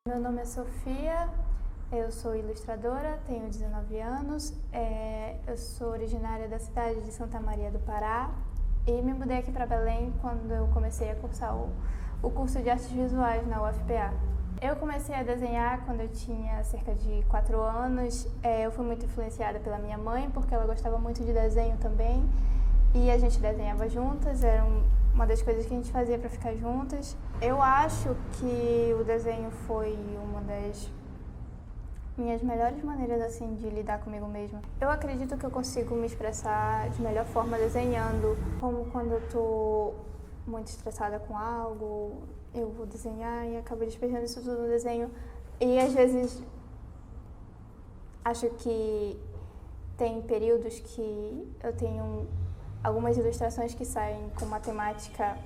Meu nome é Sofia, eu sou ilustradora, tenho 19 anos, eu sou originária da cidade de Santa Maria do Pará e me mudei aqui para Belém quando eu comecei a cursar o curso de Artes Visuais na UFPA. Eu comecei a desenhar quando eu tinha cerca de 4 anos, eu fui muito influenciada pela minha mãe porque ela gostava muito de desenho também e a gente desenhava juntas, era uma das coisas que a gente fazia para ficar juntas. Eu acho que o desenho foi uma das minhas melhores maneiras assim de lidar comigo mesma. Eu acredito que eu consigo me expressar de melhor forma desenhando, como quando eu tô muito estressada com algo, eu vou desenhar e acabo despejando isso tudo no desenho. E às vezes acho que tem períodos que eu tenho algumas ilustrações que saem com uma temática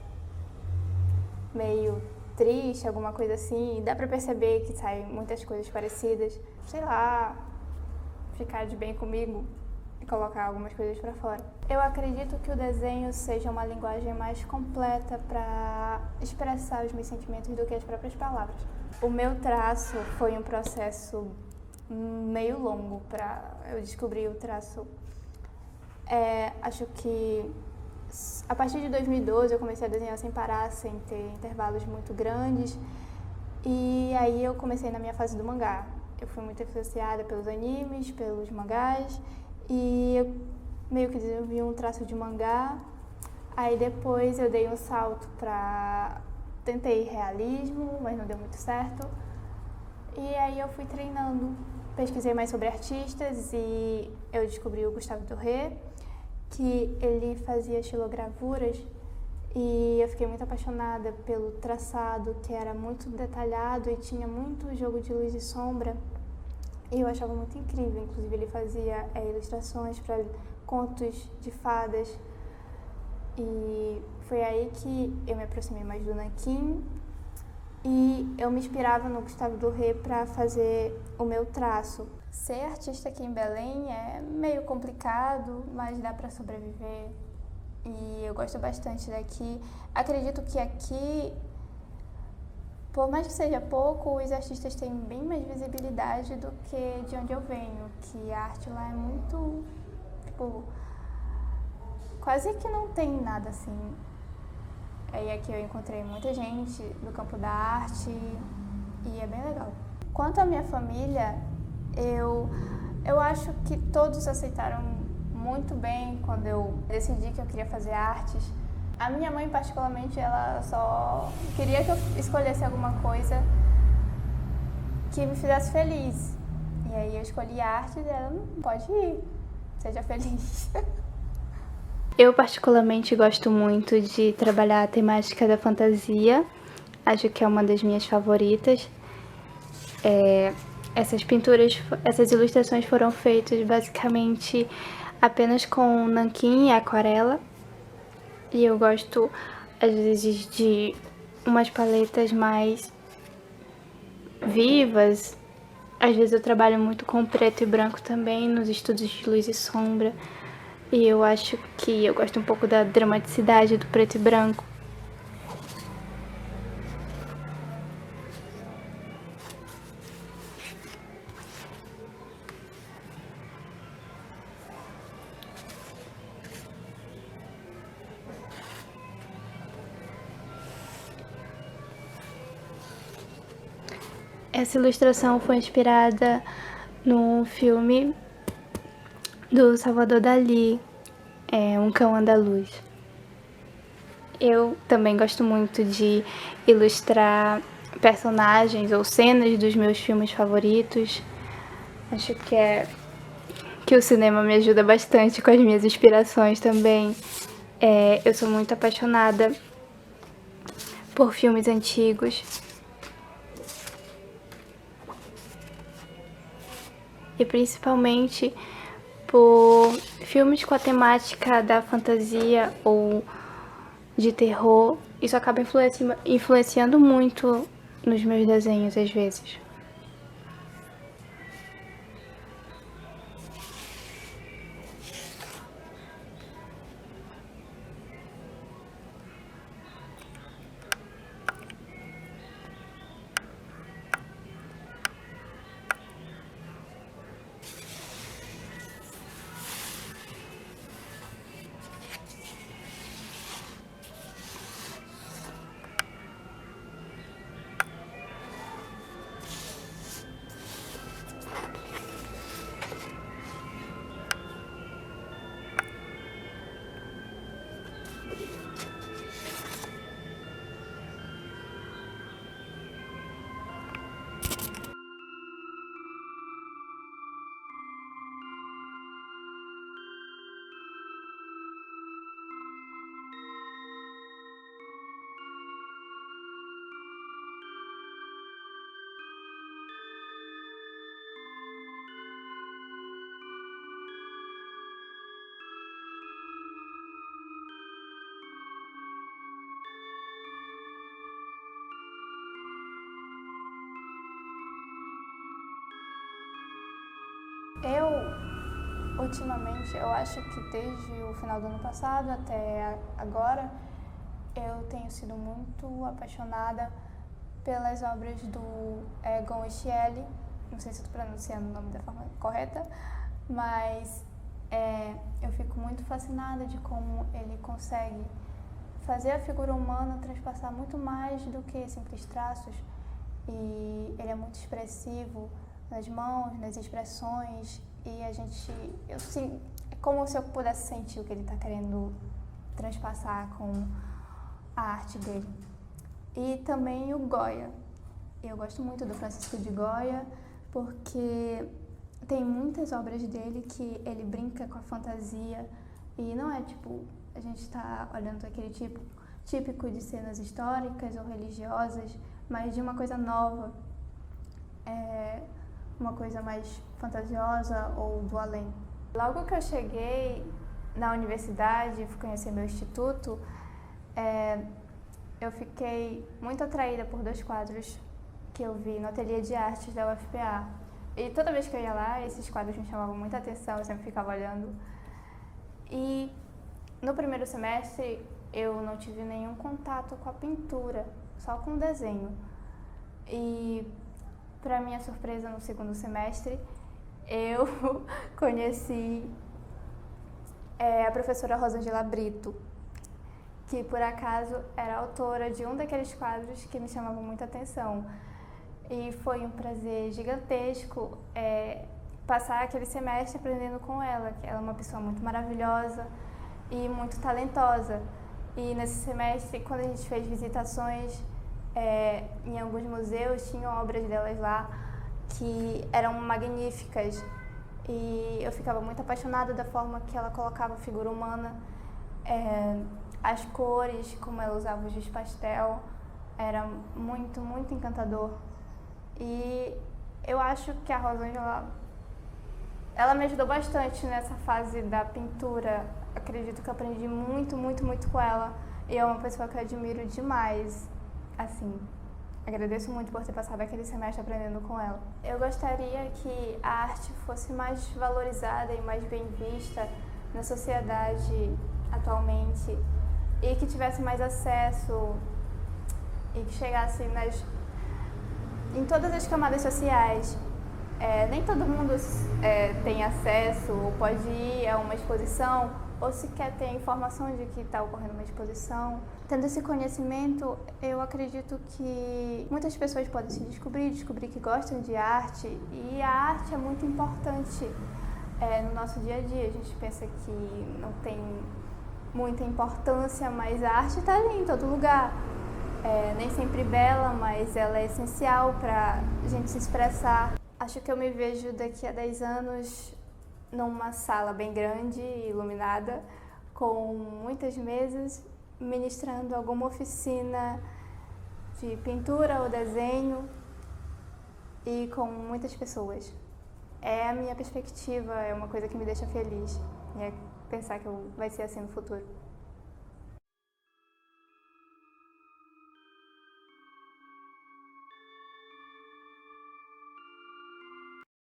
meio triste, alguma coisa assim, e dá pra perceber que saem muitas coisas parecidas. Sei lá, ficar de bem comigo e colocar algumas coisas pra fora. Eu acredito que o desenho seja uma linguagem mais completa pra expressar os meus sentimentos do que as próprias palavras. O meu traço foi um processo meio longo pra eu descobrir o traço. Acho que a partir de 2012 eu comecei a desenhar sem parar, sem ter intervalos muito grandes. E aí eu comecei na minha fase do mangá. Eu fui muito influenciada pelos animes, pelos mangás. E eu meio que desenvolvi um traço de mangá. Aí depois eu dei um salto pra... Tentei realismo, mas não deu muito certo. E aí eu fui treinando. Pesquisei mais sobre artistas e eu descobri o Gustave Doré, que ele fazia estilogravuras e eu fiquei muito apaixonada pelo traçado, que era muito detalhado e tinha muito jogo de luz e sombra. E eu achava muito incrível, inclusive ele fazia ilustrações para contos de fadas. E foi aí que eu me aproximei mais do nanquim e eu me inspirava no Gustave Doré para fazer o meu traço. Ser artista aqui em Belém é meio complicado, mas dá para sobreviver e eu gosto bastante daqui. Acredito que aqui, por mais que seja pouco, os artistas têm bem mais visibilidade do que de onde eu venho, que a arte lá é muito, tipo, quase que não tem nada assim. Aí aqui eu encontrei muita gente do campo da arte e é bem legal. Quanto à minha família, eu acho que todos aceitaram muito bem quando eu decidi que eu queria fazer artes. A minha mãe, particularmente, ela só queria que eu escolhesse alguma coisa que me fizesse feliz. E aí eu escolhi artes e ela, pode ir, seja feliz. Eu particularmente gosto muito de trabalhar a temática da fantasia, acho que é uma das minhas favoritas. Essas ilustrações foram feitas basicamente apenas com nanquim e aquarela. E eu gosto, às vezes, de umas paletas mais vivas. Às vezes eu trabalho muito com preto e branco também, nos estudos de luz e sombra. E eu acho que eu gosto um pouco da dramaticidade do preto e branco. Essa ilustração foi inspirada num filme do Salvador Dalí, Um Cão Andaluz. Eu também gosto muito de ilustrar personagens ou cenas dos meus filmes favoritos. Acho que o cinema me ajuda bastante com as minhas inspirações também. Eu sou muito apaixonada por filmes antigos. E principalmente por filmes com a temática da fantasia ou de terror. Isso acaba influenciando muito nos meus desenhos às vezes. Ultimamente, eu acho que desde o final do ano passado até agora, eu tenho sido muito apaixonada pelas obras do Egon Schiele. Não sei se estou pronunciando o nome da forma correta, mas eu fico muito fascinada de como ele consegue fazer a figura humana transpassar muito mais do que simples traços. E ele é muito expressivo nas mãos, nas expressões, e é como se eu pudesse sentir o que ele está querendo transpassar com a arte dele. E também o Goya. Eu gosto muito do Francisco de Goya, porque tem muitas obras dele que ele brinca com a fantasia, e não é tipo, a gente está olhando aquele típico de cenas históricas ou religiosas, mas de uma coisa nova, uma coisa mais fantasiosa ou do além. Logo que eu cheguei na universidade, fui conhecer meu instituto, eu fiquei muito atraída por 2 quadros que eu vi no ateliê de artes da UFPA. E toda vez que eu ia lá, esses quadros me chamavam muita atenção, eu sempre ficava olhando. E no primeiro semestre eu não tive nenhum contato com a pintura, só com o desenho. E, para minha surpresa, no segundo semestre, eu conheci a professora Rosângela Brito, que por acaso era autora de um daqueles quadros que me chamavam muita atenção. E foi um prazer gigantesco passar aquele semestre aprendendo com ela, que ela é uma pessoa muito maravilhosa e muito talentosa. E nesse semestre, quando a gente fez visitações em alguns museus, tinham obras delas lá que eram magníficas. E eu ficava muito apaixonada da forma que ela colocava a figura humana, as cores, como ela usava o giz pastel, era muito, muito encantador. E eu acho que a Rosângela, ela me ajudou bastante nessa fase da pintura. Acredito que eu aprendi muito, muito, muito com ela. E é uma pessoa que eu admiro demais. Assim, agradeço muito por ter passado aquele semestre aprendendo com ela. Eu gostaria que a arte fosse mais valorizada e mais bem vista na sociedade atualmente, e que tivesse mais acesso e que chegasse em todas as camadas sociais. Nem todo mundo tem acesso ou pode ir a uma exposição ou sequer tem informação de que está ocorrendo uma exposição. Tendo esse conhecimento, eu acredito que muitas pessoas podem se descobrir que gostam de arte, e a arte é muito importante no nosso dia a dia. A gente pensa que não tem muita importância, mas a arte está ali em todo lugar. Nem sempre bela, mas ela é essencial para a gente se expressar. Acho que eu me vejo daqui a 10 anos numa sala bem grande, iluminada, com muitas mesas, ministrando alguma oficina de pintura ou desenho e com muitas pessoas. É a minha perspectiva, é uma coisa que me deixa feliz, pensar que vai ser assim no futuro.